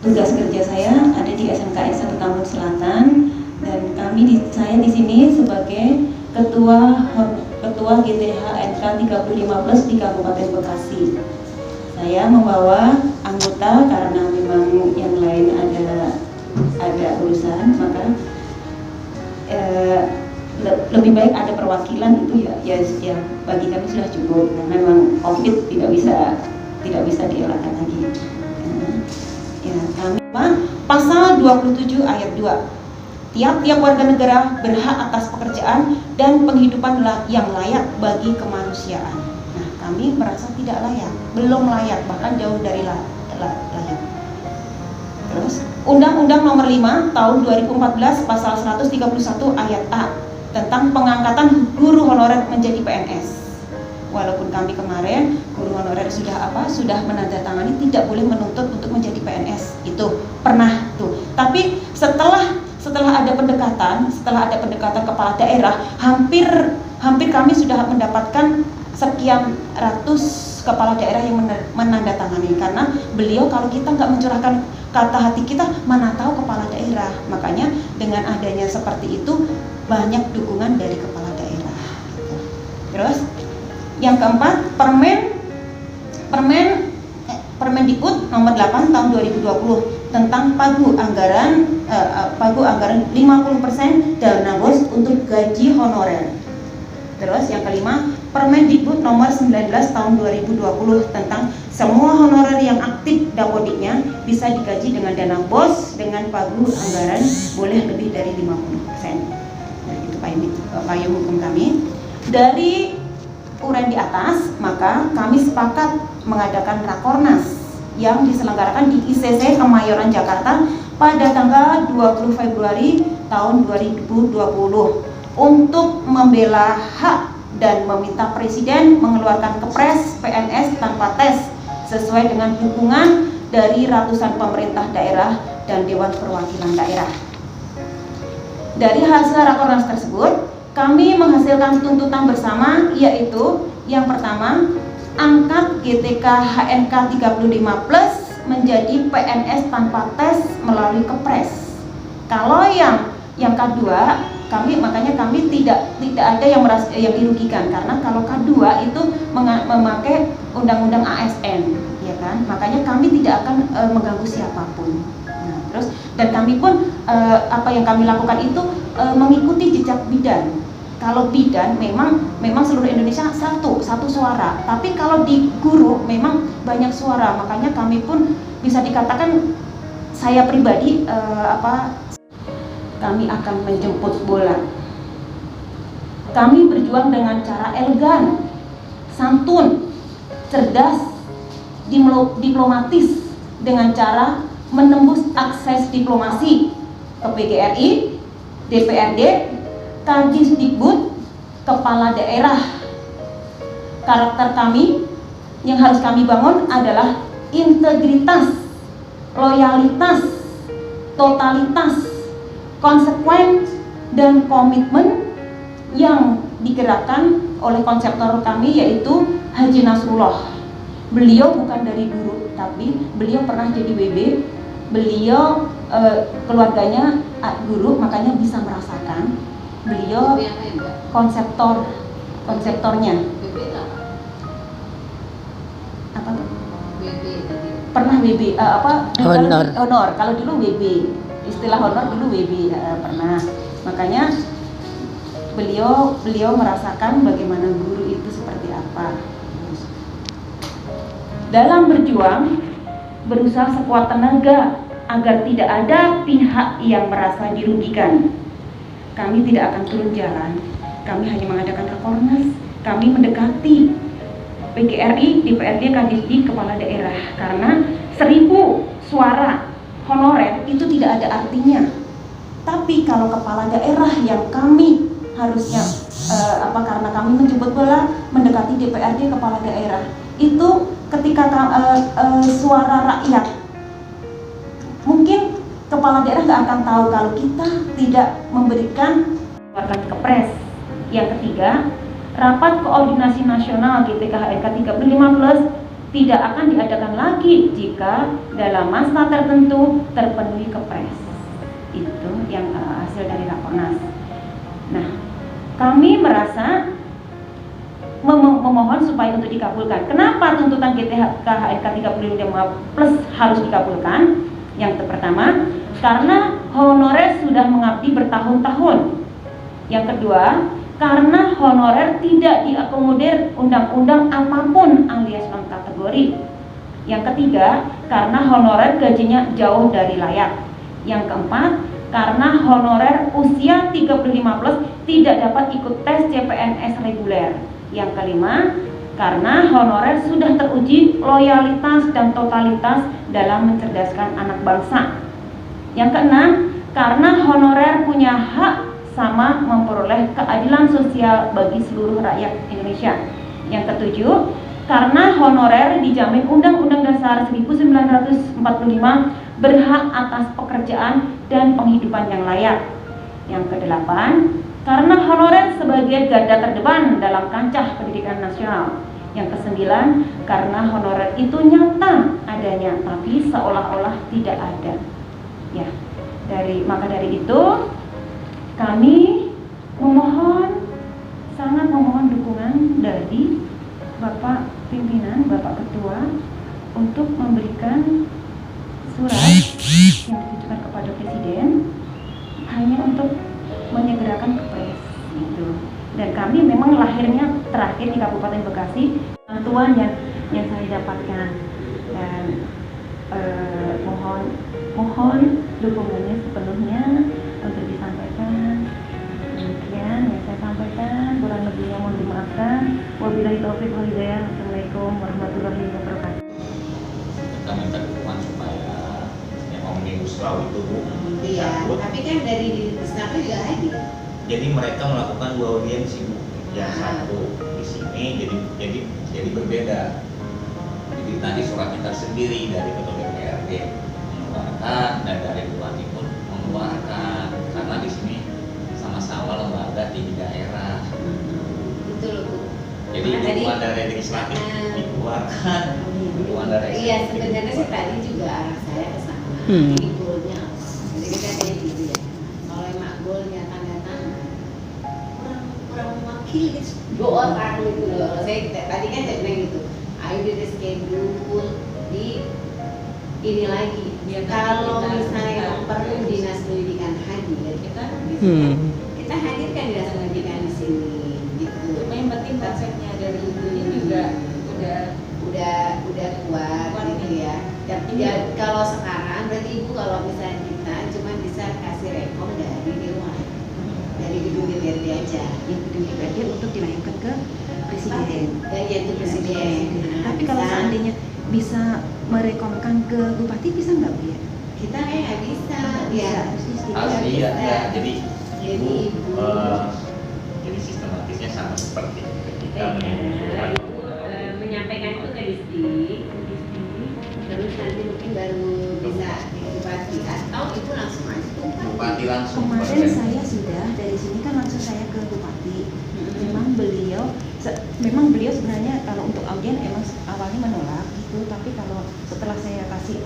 Tugas kerja saya ada di SMKN 1 Tambun Selatan, dan saya di sini sebagai ketua GTH NK 35+ di Kabupaten Bekasi. Saya membawa anggota karena memang yang lain ada urusan, maka lebih baik ada perwakilan itu ya bagi kami sudah cukup, karena memang COVID tidak bisa dielakkan lagi. Ya, kami pasal 27 ayat 2. Tiap-tiap warga negara berhak atas pekerjaan dan penghidupan yang layak bagi kemanusiaan. Nah, kami merasa tidak layak, belum layak, bahkan jauh dari layak. Terus, Undang-Undang Nomor 5 Tahun 2014 Pasal 131 ayat A tentang pengangkatan guru honorer menjadi PNS. Walaupun kami kemarin guru honorer sudah menandatangani tidak boleh menuntut untuk menjadi PNS, itu pernah tuh. Tapi setelah ada pendekatan kepala daerah, hampir kami sudah mendapatkan sekian ratus kepala daerah yang menandatangani, karena beliau kalau kita nggak mencurahkan kata hati kita, mana tahu kepala daerah. Makanya dengan adanya seperti itu banyak dukungan dari kepala daerah. Terus yang keempat, Permendikbud Nomor 8 Tahun 2020 tentang pagu anggaran 50% dana BOS untuk gaji honorer. Terus yang kelima, Permendikbud Nomor 19 Tahun 2020 tentang semua honorer yang aktif dapodiknya bisa digaji dengan dana BOS dengan pagu anggaran boleh lebih dari 50%. Nah, itu payung hukum kami. Dari uraian di atas, maka kami sepakat mengadakan Rakornas yang diselenggarakan di ICC Kemayoran Jakarta pada tanggal 20 Februari tahun 2020 untuk membela hak dan meminta Presiden mengeluarkan Kepres PNS tanpa tes sesuai dengan dukungan dari ratusan pemerintah daerah dan Dewan Perwakilan Daerah. Dari hasil Rakornas tersebut, kami menghasilkan tuntutan bersama, yaitu yang pertama, angkat GTK HNK 35+ menjadi PNS tanpa tes melalui Kepres. Kalau yang kedua, makanya kami tidak ada yang dirugikan, karena kalau K2 itu memakai undang-undang ASN, ya kan? Makanya kami tidak akan mengganggu siapapun. Nah, terus dan kami pun apa yang kami lakukan itu mengikuti jejak bidan. Kalau bidan memang seluruh Indonesia satu suara, tapi kalau di guru memang banyak suara. Makanya kami pun bisa dikatakan, saya pribadi kami akan menjemput bola. Kami berjuang dengan cara elegan, santun, cerdas, diplomatis, dengan cara menembus akses diplomasi ke PGRI, DPRD, Kadisdikbud, kepala daerah. Karakter kami yang harus kami bangun adalah integritas, loyalitas, totalitas, konsekuen, dan komitmen yang digerakkan oleh konseptor kami, yaitu Haji Nasrullah. Beliau bukan dari guru, tapi beliau pernah jadi WB. Beliau keluarganya guru, makanya bisa merasakan. Beliau konseptornya. Apa tuh? Pernah WB honor. Kalau dulu WB, istilah honor dulu WB pernah. Makanya beliau merasakan bagaimana guru itu seperti apa. Dalam berjuang, berusaha sekuat tenaga agar tidak ada pihak yang merasa dirugikan. Kami tidak akan turun jalan. Kami hanya mengadakan Rakornas. Kami mendekati PGRI, DPRD, Kadisdik, kepala daerah, karena 1000 suara honorer itu tidak ada artinya. Tapi kalau kepala daerah yang kami harusnya karena kami menjemput bola mendekati DPRD, kepala daerah, itu ketika suara rakyat, mungkin kepala daerah nggak akan tahu kalau kita tidak memberikan Kepres. Yang ketiga, Rapat Koordinasi Nasional GTK HNK 35+ tidak akan diadakan lagi jika dalam masa tertentu terpenuhi kepres. Itu yang hasil dari Rakornas. Nah, kami merasa memohon supaya untuk dikabulkan. Kenapa tuntutan KHNK 35 plus harus dikabulkan? Yang pertama, karena honorer sudah mengabdi bertahun-tahun. Yang kedua, karena honorer tidak diakomodir undang-undang apapun alias non kategori. Yang ketiga, karena honorer gajinya jauh dari layak. Yang keempat, karena honorer usia 35 plus tidak dapat ikut tes CPNS reguler. Yang kelima, karena honorer sudah teruji loyalitas dan totalitas dalam mencerdaskan anak bangsa. Yang keenam, karena honorer punya hak sama memperoleh keadilan sosial bagi seluruh rakyat Indonesia. Yang ketujuh, karena honorer dijamin Undang-Undang Dasar 1945 berhak atas pekerjaan dan penghidupan yang layak. Yang kedelapan, karena honorer sebagai garda terdepan dalam kancah pendidikan nasional. Yang kesembilan, karena honorer itu nyata adanya tapi seolah-olah tidak ada. Ya, maka dari itu kami sangat memohon dukungan dari Bapak Pimpinan, Bapak Ketua untuk memberikan surat yang ditujukan kepada Presiden hanya untuk menyegerakan kepres gitu. Dan kami memang lahirnya terakhir di Kabupaten Bekasi, bantuan yang saya dapatkan, dan mohon dukungannya sepenuhnya untuk disampaikan. Demikian yang saya sampaikan, kurang lebihnya mohon dimaafkan. Wabillahi taufiq wal hidayah. Assalamualaikum warahmatullahi wabarakatuh. Kita minta dukungan supaya yang omnibus law itu iya, tapi kan dari Disnaker juga hadir. Jadi mereka melakukan 2 audiensi, yang satu di sini jadi berbeda. Jadi tadi suratnya tersendiri dari Ketua DPRD mengeluarkan dan dari Bupati pun mengeluarkan, karena di sini sama-sama lembaga tinggi daerah. Betul, Bu. Jadi dukungan dari legislatif dikeluarkan, dukungan dari iya, sebenarnya sih tadi juga arah saya ke sana. Ini goalnya apa? Jadi kita kayak gitu ya. Kalau emak goalnya tanda tangan kurang mewakili 2 orang gitu loh. Tadi kan saya bilang gitu. Ayo di reschedule di ini lagi. Kalau misalnya perlu dinas pendidikan hadir, kita hadirkan dinas pendidikan di sini. Gitu. Yang penting konsepnya dari ibunya juga udah kuat gitu ya. Ya kalau sekarang berarti ibu kalau misalnya kita cuma bisa kasih rekom dari dewan, dari gedung DPRD aja. Yang gedung DPRD untuk dilayangkan ke Presiden. Ya itu Presiden. Tapi kalau seandainya bisa merekomkan ke Bupati bisa nggak, Bu ya? Kita kayak nggak bisa. Ya harus iya. Jadi ibu jadi sistematisnya sama seperti ketika mengusulkan menyampaikan itu ke Disdik, terus nanti mungkin baru bisa di Bupati atau itu langsung aja ke Bupati langsung. Kemarin saya sudah dari sini kan langsung saya ke Bupati. Memang beliau sebenarnya kalau untuk audien emang awalnya menolak gitu, tapi kalau setelah saya kasih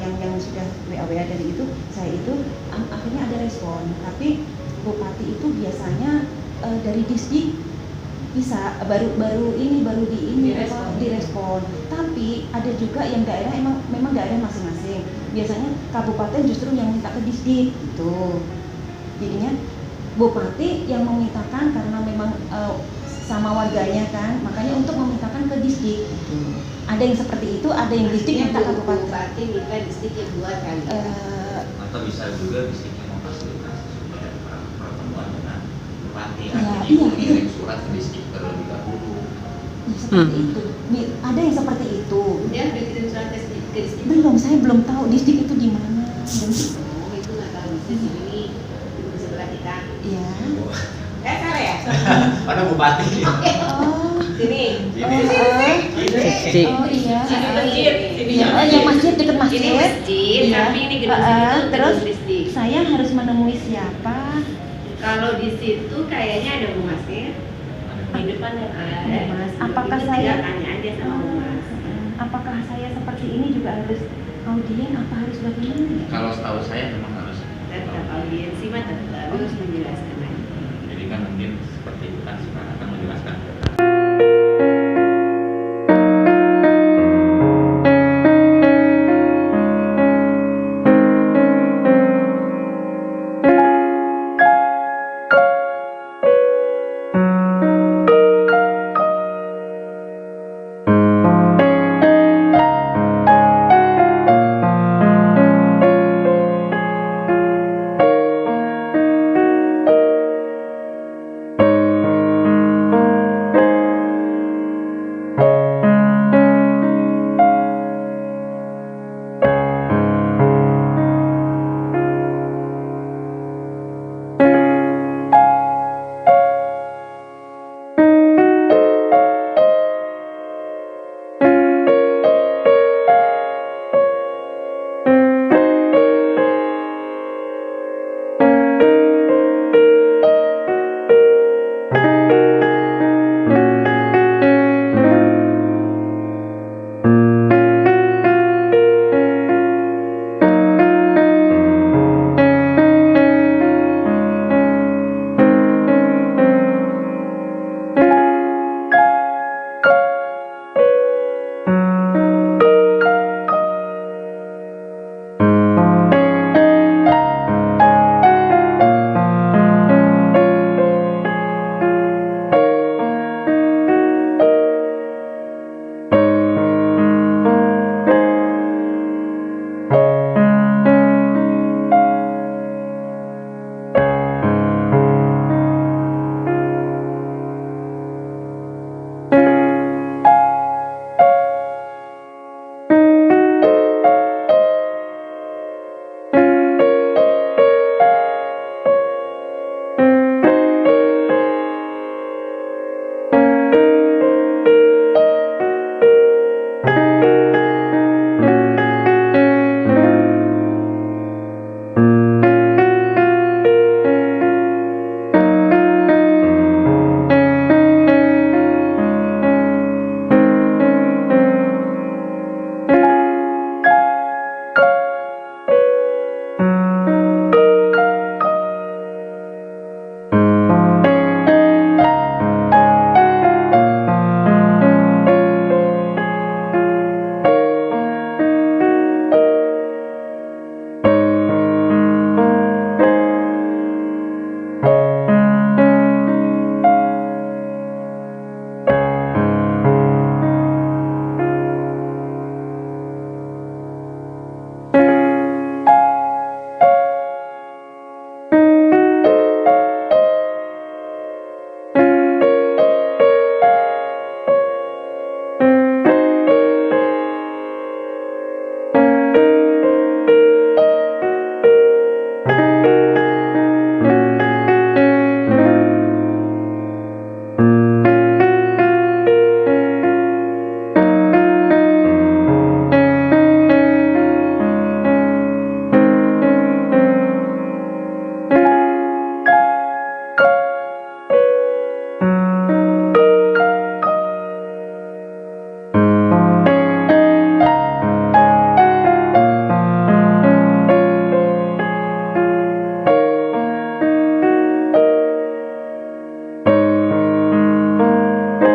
yang sudah WA dari itu, saya itu akhirnya ada respon. Tapi Bupati itu biasanya dari Disdik bisa baru direspon. Tapi ada juga yang daerah memang daerah masing-masing. Biasanya kabupaten justru yang minta ke Disdik gitu. Jadinya Bupati yang memintakan karena memang sama warganya kan, makanya untuk memintakan ke Disdik gitu. Ada yang seperti itu, ada yang Disdik minta ke Bupati. Bupati minta Disdik yang buat kali. Atau bisa juga Disdiknya memfasilitasi supaya pertemuan dengan Bupati. Iya. Mengirim surat ke Disdik terlebih dahulu. Seperti itu. Ada yang seperti itu. Dia udah kirim surat ke Disdik. Belum, saya belum tahu Disdik itu di mana. Oh, itu nggak tahu di sini di sebelah kita. Iya. Salah ya? Mana Bupati? Oh. Sini. Ini. Oh iya. Sini. Yang masjid dekat masjid. Ini masjid, Iya. tapi ini gedung sini tuh Terus gedung Disdik. saya harus menemui siapa? Kalau di situ kayaknya ada Bu Masir. Di depan ada. Mas. Apakah Itu saya tinggal tanya aja sama Bu Mas. apakah saya seperti ini juga harus audien apa harus bagaimana ya? Kalau setahu saya memang harus Tetap audiensi mah tetap harus menjelaskan lagi. jadi kan mungkin seperti itu kan sekarang kan menjelaskan ke